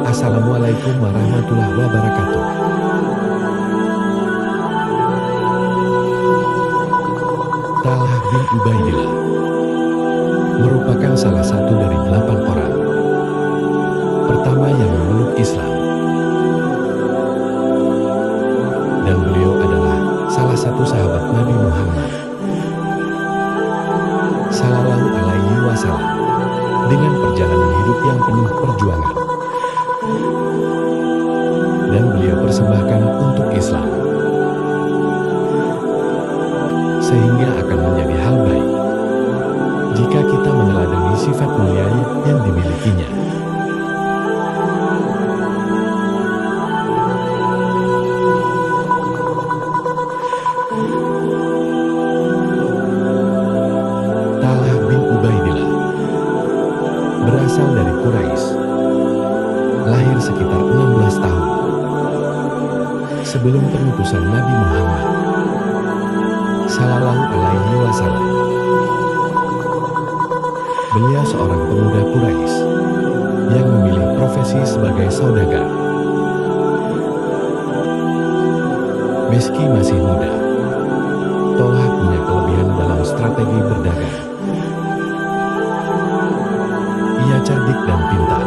Assalamualaikum warahmatullahi wabarakatuh. Talha bin Ubaidillah merupakan salah satu dari 8 orang pertama yang memeluk Islam. Dan beliau adalah salah satu sahabat Nabi Muhammad Sallallahu Alaihi Wasallam dengan perjalanan hidup yang penuh perjuangan. Dan beliau persembahkan untuk Islam, sehingga akan menjadi hal baik jika kita meneladani sifat mulia yang dimilikinya. Talha bin Ubaidillah berasal dari Quraisy, lahir sekitar 16 tahun sebelum penutusan Nabi Muhammad Sallallahu Alaihi Wasallam. Beliau seorang pemuda Quraisy yang memilih profesi sebagai saudagar. Meski masih muda, Talha punya kelebihan dalam strategi berdagang. Ia cerdik dan pintar,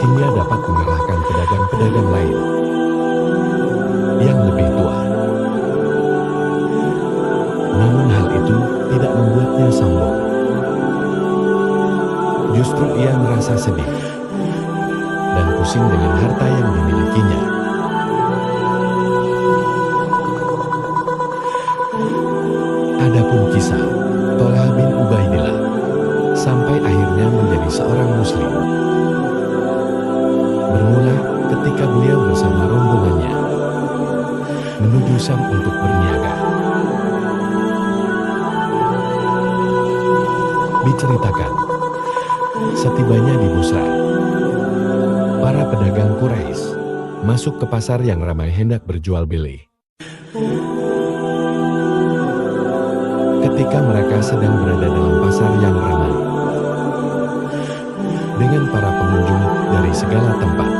hingga dapat mengalahkan pedagang-pedagang lain yang lebih tua. Namun hal itu tidak membuatnya sombong. Justru ia merasa sedih dan pusing dengan harta yang dimilikinya. Adapun kisah Talha bin Ubaidillah sampai akhirnya menjadi seorang muslim bermula ketika beliau bersama rombongannya menuju Syam untuk berniaga. Diceritakan, setibanya di Busra, para pedagang Quraisy masuk ke pasar yang ramai hendak berjual beli. Ketika mereka sedang berada dalam pasar yang ramai dengan para pengunjung dari segala tempat,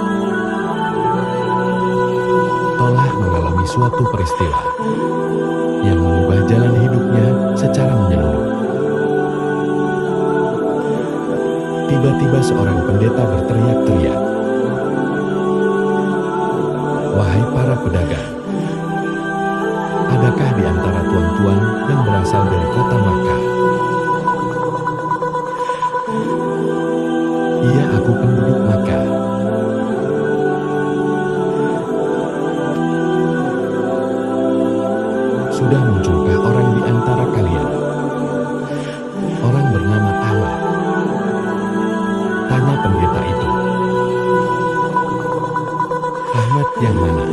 Talha mengalami suatu peristiwa yang mengubah jalan hidupnya secara menyeluruh. Tiba-tiba seorang pendeta berteriak-teriak, "Wahai para pedagang, adakah di antara tuan-tuan yang berasal dari kota Makkah?" "Iya, aku penduduk Makkah." "Sudah munculkah orang di antara kalian? Orang bernama Ahmad?" tanya pendeta itu. "Ahmad yang mana?"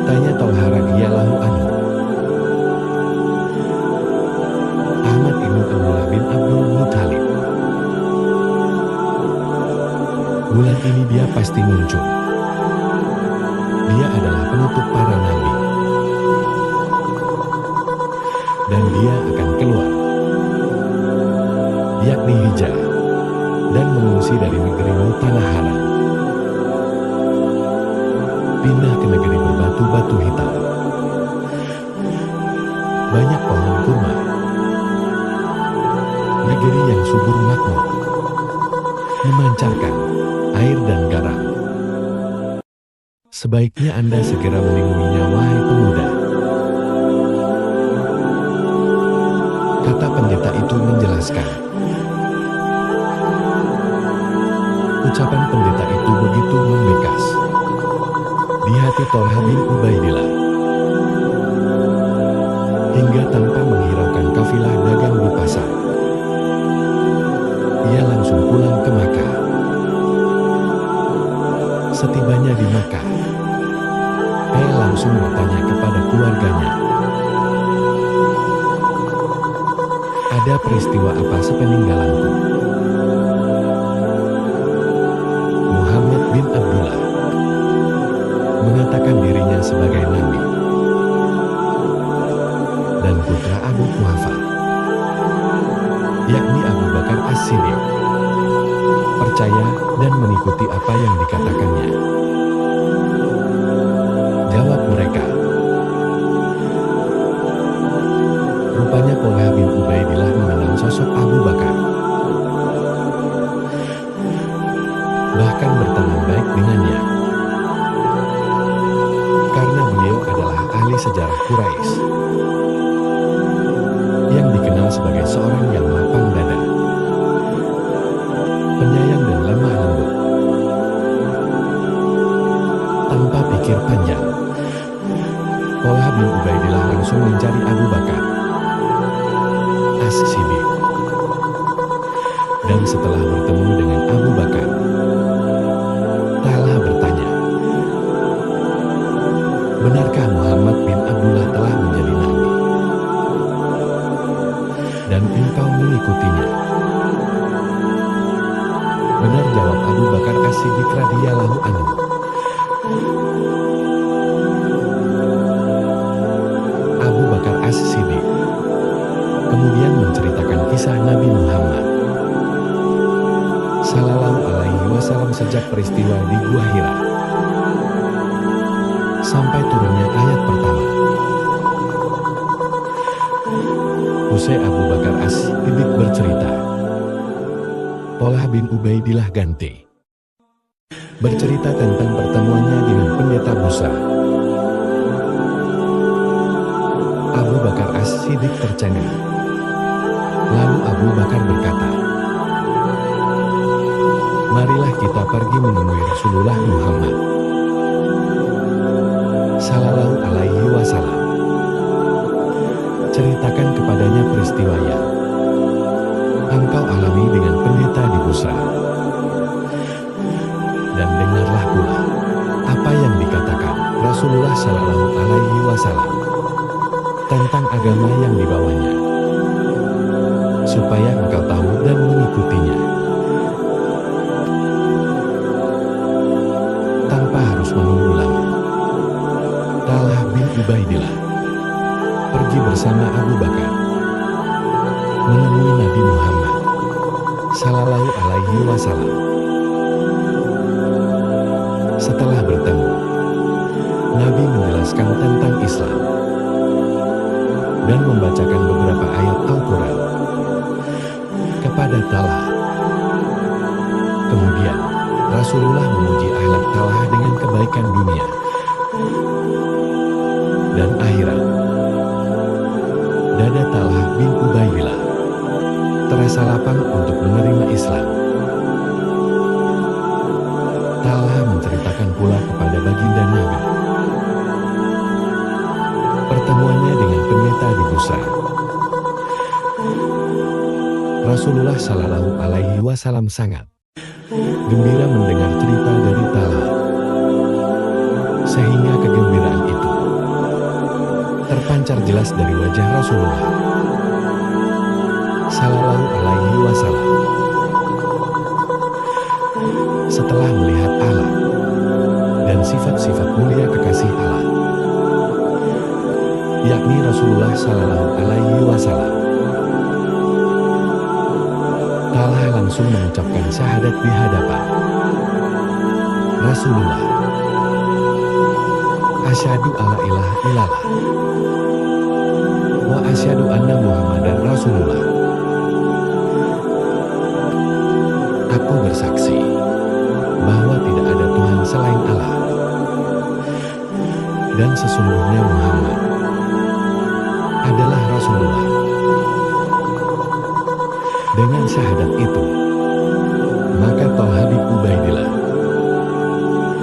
tanya Talha radhiyallahu anhu. "Ahmad ibnu Abdullah bin Abdul Muthalib. Bulan ini dia pasti muncul. Dia adalah penutup para nabi. Dan dia akan keluar, yakni hijrah, dan mengungsi dari negerimu tanah haram, pindah ke negeri berbatu-batu hitam, banyak pohon kurma, negeri yang subur makmur, memancarkan air dan garam. Sebaiknya Anda segera menemuinya, wahai pemuda." Kata pendeta itu menjelaskan. Ucapan pendeta itu begitu membekas di hati Talha bin Ubaidillah, hingga tanpa menghiraukan kafilah dagang di pasar, ia langsung pulang ke Makkah. Setibanya di Makkah, ia langsung bertanya kepada keluarganya, "Ada peristiwa apa sepeninggalanku?" Muhammad bin Abdullah mengatakan dirinya sebagai nabi dan putra Abu Quhafa, yakni Abu Bakar As-Siddiq, percaya dan mengikuti apa yang dikatakannya. Jawab mereka, rupanya Thalhah bin Ubaidillah mengenal sosok Abu Bakar, bahkan berteman baik dengannya, karena beliau adalah ahli sejarah Quraisy yang dikenal sebagai seorang yang lapang dada, penyayang dan lemah lembut. Tanpa pikir panjang, Thalhah bin Ubaidillah langsung mencari Abu Bakar As-Siddiq. Dan setelah bertemu dengan Abu Bakar, Thalhah bertanya, benarkah Muhammad bin Abdullah telah menjadi nabi dan engkau mengikutinya? Benar, jawab Abu Bakar As-Siddiq radhiyallahu anhu. Abu Bakar As-Siddiq kemudian menceritakan kisah Nabi Muhammad Sallallahu Alaihi Wasallam sejak peristiwa di Gua Hira sampai turunnya ayat pertama. Usai Abu Bakar As-Siddiq bercerita, Thalhah bin Ubaidillah ganti bercerita tentang pertemuannya dengan pendeta Busa. Abu Bakar As-Siddiq tercengang. Lalu Abu Bakar berkata, marilah kita pergi menemui Rasulullah Muhammad Sallallahu Alaihi Wasallam. Ceritakan kepadanya peristiwa yang engkau alami dengan pendeta di Busra. Dan dengarlah pula apa yang dikatakan Rasulullah Sallallahu Alaihi Wasallam tentang agama yang dibawanya, supaya engkau tahu dan mengikutinya tanpa harus menunggu lama. Thalhah bin Ubaidillah pergi bersama Abu Bakar menemui Nabi Muhammad Sallallahu Alaihi Wasallam. Setelah bertemu, Nabi menjelaskan tentang Islam dan membacakan beberapa ayat Al-Quran kepada Thalhah. Kemudian Rasulullah memuji akhlak Thalhah dengan kebaikan dunia dan akhirat. Dada Thalhah bin Ubaidillah terasa lapang untuk menerima Islam. Thalhah menceritakan pula kepada baginda Nabi pertemuannya dengan pendeta di Busra. Rasulullah Sallallahu Alaihi Wasallam sangat gembira mendengar cerita dari Thalhah, sehingga kegembiraan itu terpancar jelas dari wajah Rasulullah Sallallahu Alaihi Wasallam. Setelah melihat Allah dan sifat-sifat mulia kekasih Allah, yakni Rasulullah Sallallahu Alaihi Wasallam, Thalhah langsung mengucapkan syahadat di hadapan Rasulullah. Asyhadu alla ilaha illallah wa asyhadu anna Muhammadar Rasulullah. Aku bersaksi bahwa tidak ada Tuhan selain Allah, dan sesungguhnya Muhammad adalah Rasulullah. Dengan syahadat itu, maka Thalhah bin Ubaidillah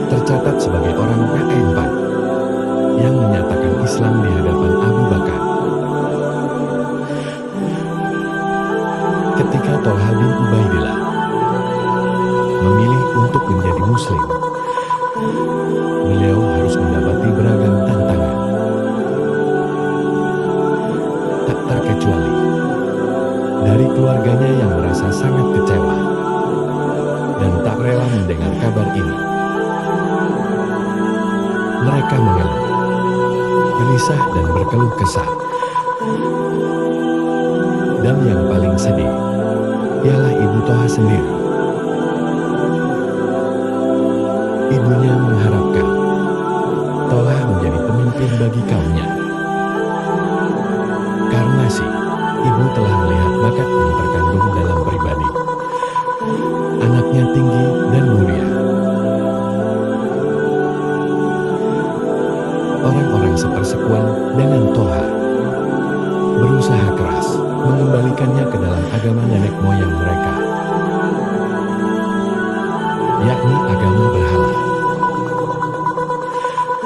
tercatat sebagai orang keempat yang menyatakan Islam di hadapan Abu Bakar. Ketika Thalhah bin Ubaidillah memilih untuk menjadi Muslim, beliau harus mendapati beragam tantangan, tak terkecuali dari keluarganya yang merasa sangat kecewa dan tak rela mendengar kabar ini. Mereka mengeluh, gelisah dan berkeluh kesah Dan yang paling sedih ialah Ibu Toha sendiri. Ibunya mengharapkan Toha menjadi pemimpin bagi kaumnya. Karena ibu telah melihat bakat yang terkandung dalam pribadi anaknya tinggi dan mulia. Orang-orang sepersekuan dengan Toha berusaha keras mengembalikannya ke dalam agama nenek moyang mereka, yakni agama berhala.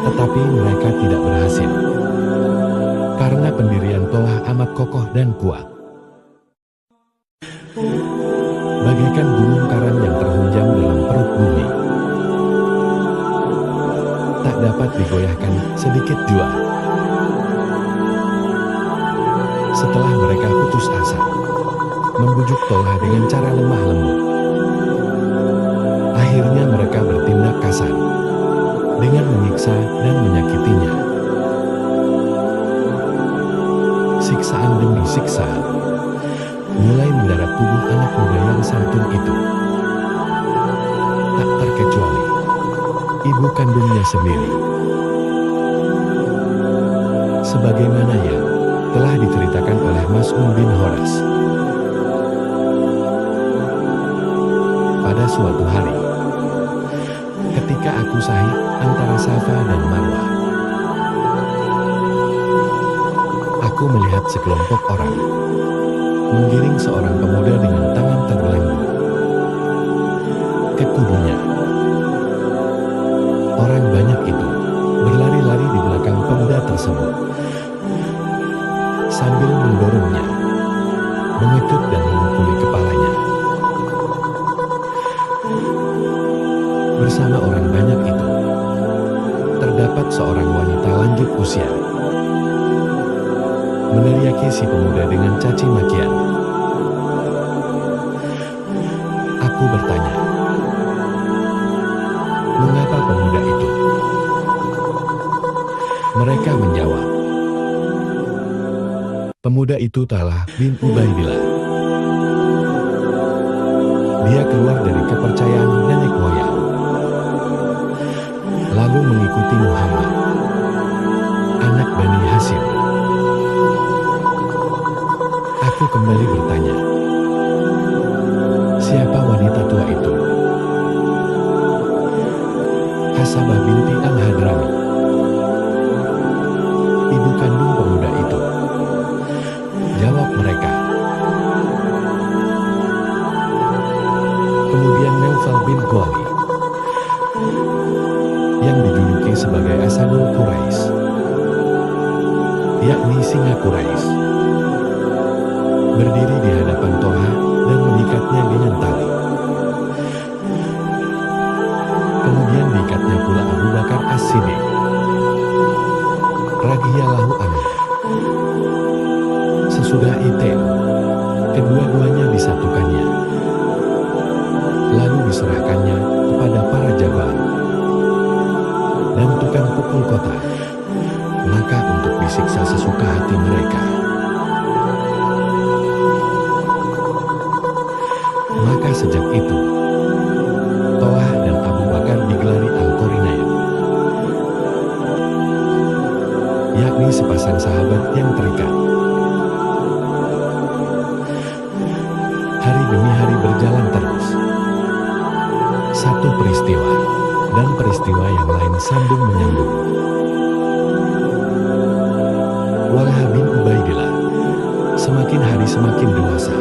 Tetapi mereka tidak berhasil, karena pendirian Toha amat kokoh dan kuat. Bagaikan gunung karang yang terhunjam dalam perut bumi, tak dapat digoyahkan sedikit jua. Setelah mereka putus asa, membujuk Toha dengan cara lemah lembut, akhirnya mereka bertindak kasar dengan menyiksa dan menyakitinya. Siksaan demi siksaan mulai mendarat tubuh anak muda yang santun itu. Tak terkecuali ibu kandungnya sendiri. Sebagaimana yang telah diceritakan oleh Mas'un bin Horas. Pada suatu hari, ketika aku sahih antara Safa dan Marwah, aku melihat sekelompok orang menggiring seorang pemuda dengan tangan terbelenggu ke kubunya. Orang banyak itu berlari-lari di belakang pemuda tersebut sambil mendorongnya, mengecut dan memukuli kepalanya. Bersama orang banyak itu terdapat seorang wanita lanjut usia, meneriaki si pemuda dengan caci makian. Aku bertanya, mengapa pemuda itu? Mereka menjawab, pemuda itu Talha bin Ubaidillah. Dia keluar dari kepercayaan nenek moyang, lalu mengikuti Muhammad, anak Bani Hashim. Aku kembali bertanya, siapa wanita tua itu? Hasabah binti Al-Hadrami, ibu kandung pemuda itu. Jawab mereka. Kemudian Naufal bin Qali, yang dijuluki sebagai Asadul Quraisy, yakni singa Quraisy, berdiri di hadapan Toha dan mengikatnya dengan tali. Kemudian diikatnya pula Abu Bakar As-Siddiq radhiyallahu anhu. Sesudah itu, kedua-duanya disatukannya, lalu diserahkannya kepada para jagoan dan tukang pukul kota, maka untuk disiksa sesuka hati mereka. Maka sejak itu, Toha dan Abu Bakar digelari Al-Qarinain, yakni sepasang sahabat yang terikat. Hari demi hari berjalan terus. Satu peristiwa dan peristiwa yang lain sambung menyambung. Talha bin Ubaidillah semakin hari semakin dewasa.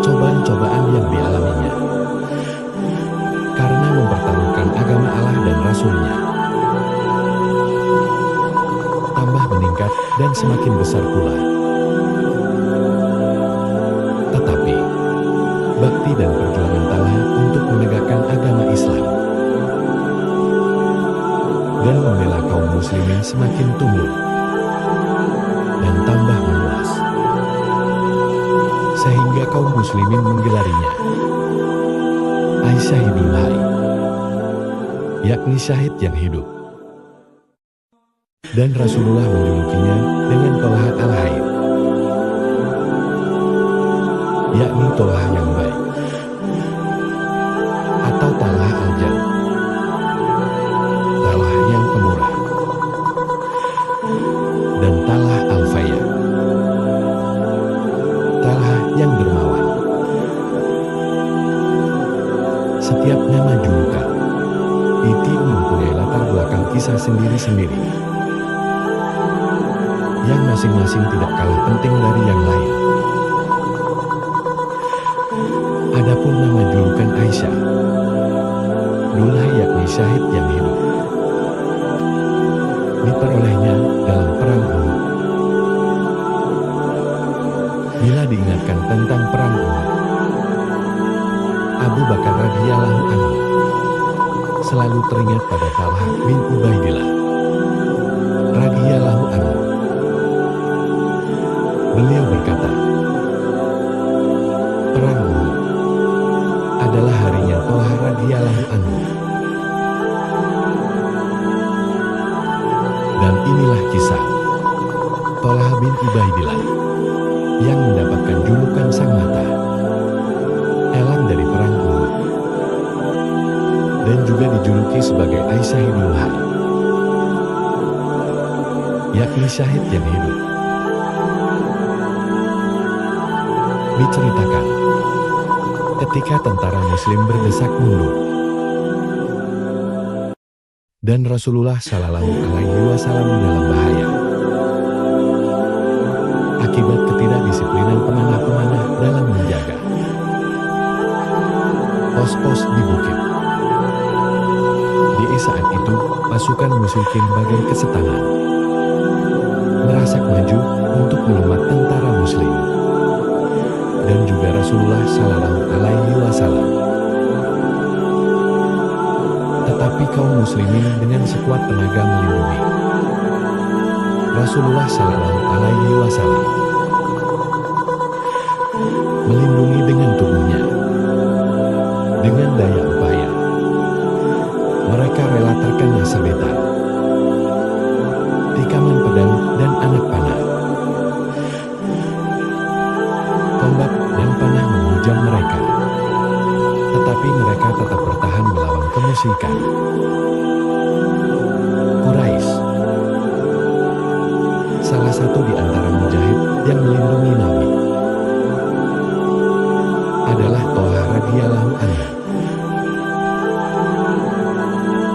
Cobaan-cobaan yang dialaminya karena mempertaruhkan agama Allah dan Rasul-Nya tambah meningkat dan semakin besar pula. Tetapi bakti dan perjuangan Talha untuk menegakkan agama Islam dan membela kaum muslimin semakin tumbuh dan tambah meluas, sehingga kaum muslimin menggelarinya Aisyahidul Hayy, yakni syahid yang hidup. dan Rasulullah menjulukinya dengan Tolha al-Hayy, yakni Tolha yang baik, atau Talha al-Jad, Talha yang pemurah, dan Talha al-Fayya, Talha yang dermawan. Setiap nama julukan itu mempunyai latar belakang kisah sendiri-sendiri, yang masing-masing tidak kalah penting dari yang lain. Adapun nama julukan Aisyah, Dulha yakni syahid yang hidup, diperolehnya dalam perang Uhud. Bila diingatkan tentang perang Uhud, Abu Bakar radhiyallahu anhu selalu teringat pada Talha bin Ubaidillah radhiyallahu anhu. Beliau berkata, perang Uhud adalah harinya Talha radhiyallahu anhu. Dan inilah kisah Talha bin Ubaidillah yang mendapatkan julukan sang mata, elang dari perang Uhud, dan juga dijuluki sebagai Aisyahidul Hayy, yakni syahid yang hidup. Diceritakan, ketika tentara Muslim berdesak mundur, dan Rasulullah Shallallahu Alaihi Wasallam dalam bahaya akibat ketidakdisiplinan pemanah-pemanah dalam menjaga pos-pos di bukit. Di saat itu, pasukan musyrikin bagai kesetangan merasak maju untuk melumat tentara Muslim dan juga Rasulullah Shallallahu Alaihi Wasallam. Tetapi kaum muslimin dengan sekuat tenaga melindungi Rasulullah Shallallahu Alaihi Wasallam, melindungi dengan tubuhnya, dengan daya upaya. Mereka rela terkena sabetan, tikaman pedang dan anak panah. Tombak dan panah menghujam mereka, tetapi mereka tetap bertahan melawan kemusyrikan. Quraisy, salah satu di antara mujahid yang melindungi Nabi, adalah Tolha radhiyallahu anhu.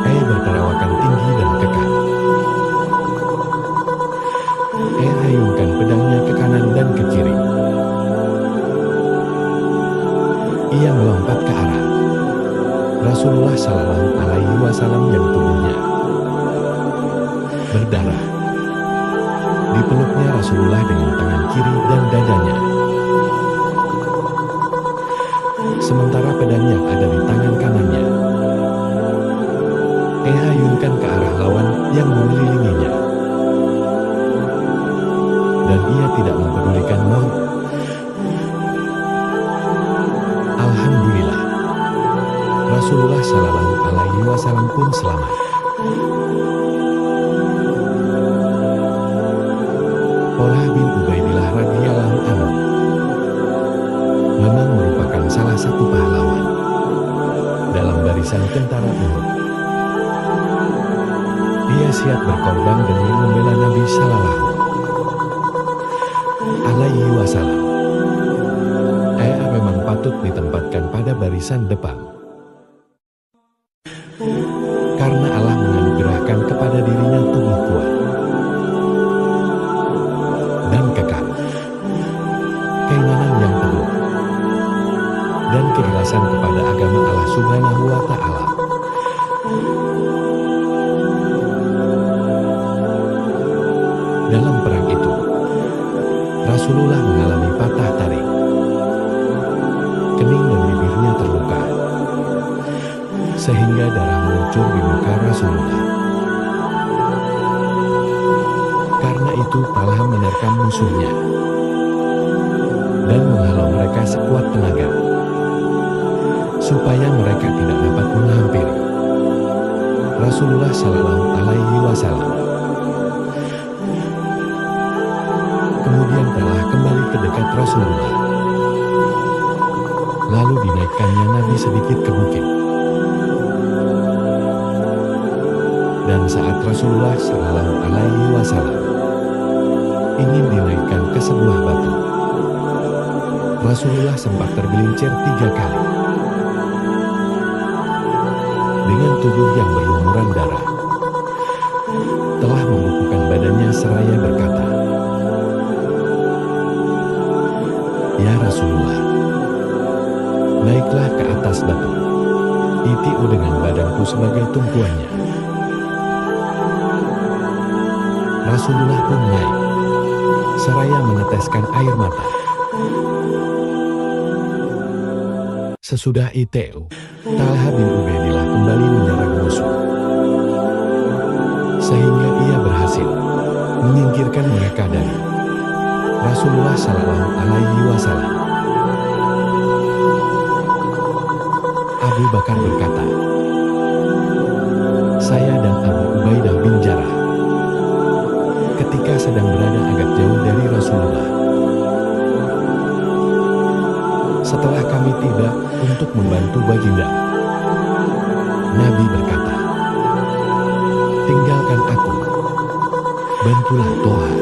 Ia berperawakan tinggi dan kekar. Ia hayungkan pedangnya ke kanan dan ke kiri. Ia melompat ke arah Rasulullah Shallallahu Alaihi Wasallam yang tubuhnya berdarah. Dipeluknya Rasulullah dengan tangan kiri dan dadanya, sementara pedang yang ada di tangan kanannya ia hayungkan ke arah lawan yang mengelilinginya, dan ia tidak mempedulikan maut. Alhamdulillah, Rasulullah Shallallahu Alaihi Wasallam pun selamat. Tolha bin Ubaidillah radhiyallahu anhu memang merupakan salah satu pahlawan dalam barisan tentara Uhud. Dia siap berkorban demi membela Nabi Shallallahu Alaihi Wasallam. Ia memang patut ditempatkan pada barisan depan, karena Allah menganugerahkan kepada dirinya tubuh kuat dan kekal, keimanan yang teguh, dan keikhlasan kepada agama Allah Subhanahu wa Ta'ala. Dalam perang itu, Rasulullah mengalami patah tarik, kening dan bibirnya terluka, sehingga darah meluncur di muka Rasulullah. Karena itu Talha menerkam musuhnya dan menghalau mereka sekuat tenaga, supaya mereka tidak dapat menghampiri Rasulullah Shallallahu Alaihi Wasallam. ke dekat Rasulullah. Lalu dinaikkannya Nabi sedikit ke bukit. Dan saat Rasulullah Shallallahu Alaihi Wasallam ingin dinaikkan ke sebuah batu, Rasulullah sempat tergelincir 3 kali. Dengan tubuh yang berlumuran darah, telah membukukan badannya seraya berkata, "Ya Rasulullah, naiklah ke atas batu, iti'u dengan badanku sebagai tumpuannya." Rasulullah pun naik, seraya meneteskan air mata. Sesudah itu, Talha bin Ubaidillah kembali menyerang musuh, sehingga ia berhasil menyingkirkan mereka dari Rasulullah Shallallahu Alaihi Wasallam. Abu Bakar berkata, "Saya dan Abu Ubaidah bin Jarrah ketika sedang berada agak jauh dari Rasulullah. Setelah kami tiba untuk membantu baginda, Nabi berkata, 'Tinggalkan aku, bantulah Tolha,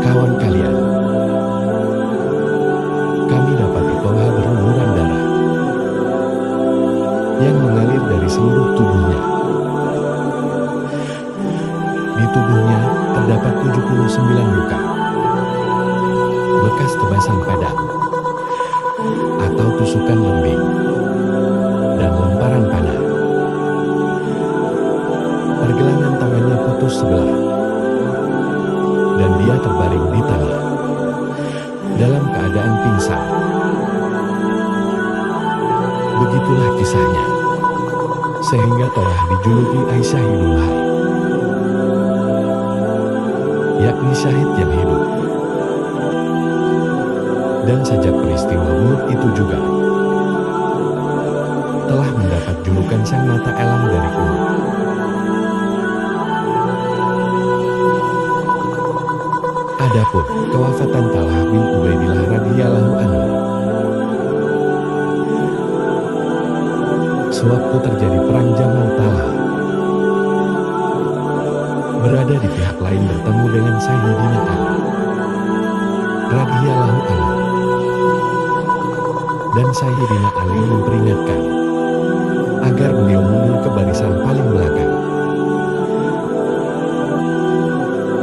kawan kalian.' Kami dapati Tolha berlumuran darah yang mengalir dari seluruh tubuhnya. Di tubuhnya terdapat 79 luka, bekas tebasan pedang atau tusukan lembing dan lemparan panah. Pergelangan tangannya putus sebelah, dan dia terbaring di tanah dalam keadaan pingsan." Begitulah kisahnya, sehingga Tolha dijuluki Aisyahidul Hayy, yakni syahid yang hidup. Dan sejak peristiwa Uhud itu juga telah mendapat julukan sang mata elang dari Uhud. Adapun kewafatan Talha bin Ubaidillah radhiyallahu anhu, sewaktu terjadi perang Jamal, Talha berada di pihak lain bertemu dengan Sayyidina Ali radhiyallahu anhu, dan Sayyidina Ali memperingatkan agar beliau mundur ke barisan paling belakang.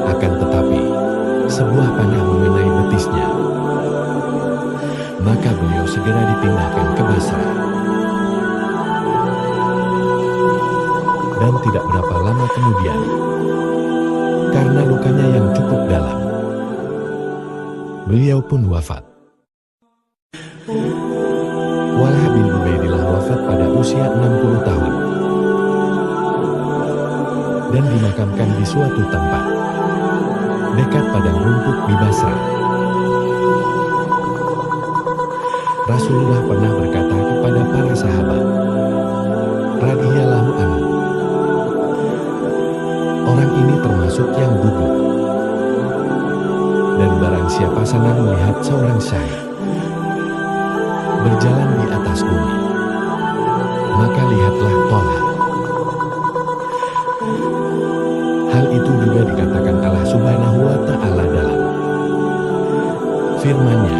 Akan tetapi, sebuah panah mengenai betisnya, maka beliau segera dipindahkan ke Basrah. Dan tidak berapa lama kemudian, karena lukanya yang cukup dalam, beliau pun wafat. Talha bin Ubaidillah wafat pada usia 60 tahun dan dimakamkan di suatu tempat dekat padang rumput di Basrah. Rasulullah pernah berkata kepada para sahabat radhiyallahu anhu, "Orang ini termasuk yang gugup, dan barang siapa senang melihat seorang syahid berjalan di atas bumi, maka lihatlah Tolha." Hal itu juga dikatakan Allah Subhanahu wa Ta'ala dalam firman-Nya,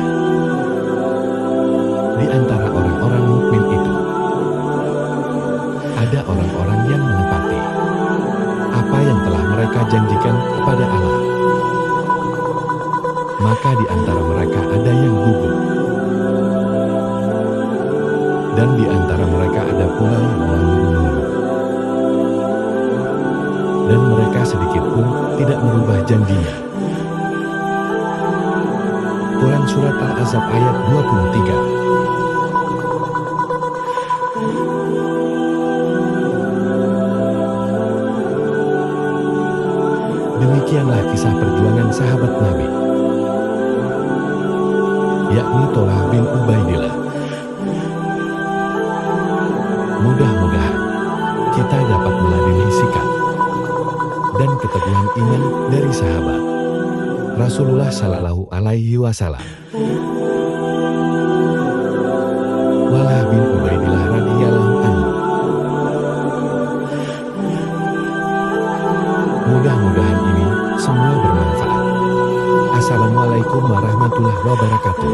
"Di antara orang-orang mukmin itu ada orang-orang yang menepati apa yang telah mereka janjikan kepada Allah, maka di antara mereka ada yang gugup, dan di antara mereka ada pula yang menunggu-nunggu, dan mereka sedikit pun tidak merubah janjinya." Quran Surat Al-Ahzab ayat 23. Demikianlah kisah perjuangan sahabat Nabi, yakni Talha bin Ubaidillah. Mudah-mudahan kita dapat meladeni sikap dan keteguhan iman dari sahabat Rasulullah Shallallahu Alaihi Wasallam. Wallah bin Ubaidillah radhiyallahu anhu. Mudah-mudahan ini semua bermanfaat. Assalamualaikum warahmatullahi wabarakatuh.